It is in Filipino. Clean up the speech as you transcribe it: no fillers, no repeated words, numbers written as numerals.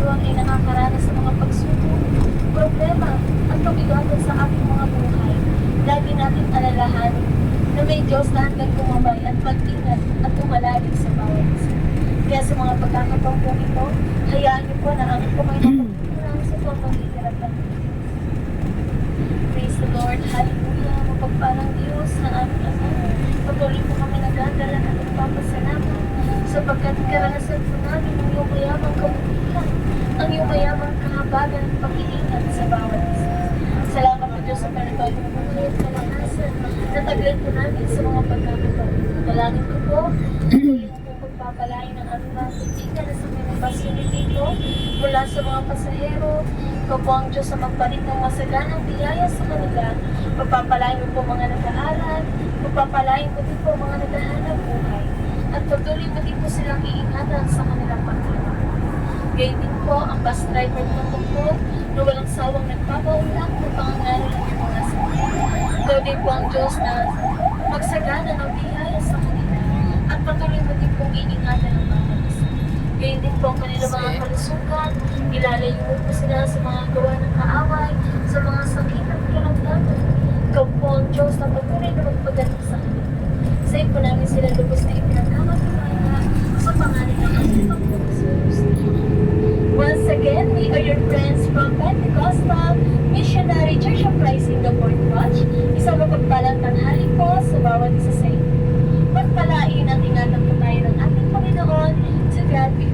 kaluluwa ay nakakaranas sa mga pagsubok, problema, at kabigatan sa ating mga buhay. Lagi natin alalahanin na may Diyos na handang kumabay at mag-ingat at tumalagay sa bawat isa. Kaya sa mga pagkakataon po ito, hayaan niyo po na ang kamay na pagkukulang sa pamamagitan ng Praise the Lord, Hallelujah, mapagpalang Diyos na aming Ama. Patuloy po kami nagdadala at nagpapasalamat sapagkat karanasan po namin ang iyong mayamang kabutihan, ang iyong mayamang kahabagan at pag-iingat sa bawat isa. Salamat po Diyos sa panatawang buhay at kalakasan na taglay po namin sa mga pagkakataon. Dalangin ko po, patuloy po pagpapalain ng aming mga kaibigan na sa mga pasyente dito mula sa mga pasahero. Ikaw po ang Diyos sa magpalit ng masaganang biyaya sa kanila. Pagpapalain mo po mga nag-aaral, pagpapalain mo din po mga naghahanap buhay. At patuloy mo din po silang iingatan sa kanilang pagkakas. Gayun din po ang bus driver ng mundo na walang sawang nagpapaulak ng pangangaral ng iyong mga sakit. Ikaw din po ang Diyos na magsagana ng biyaya sa kanila at patuloy mo din pong iingatan ng bawat isa. Gayun din po ang kanilang mga kalusugan, ilalayo mo po sila sa mga gawa ng kaaway, sa mga sakit at kalamdaman. Ikaw po ang Diyos na patuloy na magpagaling sa kanila. Sa'yo po namin sila lubos na ipinagkakatiwala sa pangalan ng ating Panginoon Jesus. Once again, we are your friends from Pentecostal Missionary Church of Christ in the Fourth Watch. Isang mapagpalang tanghali po sa bawat isa sa inyo. Pagpalain at ingatan po tayo ng ating Panginoon. To God be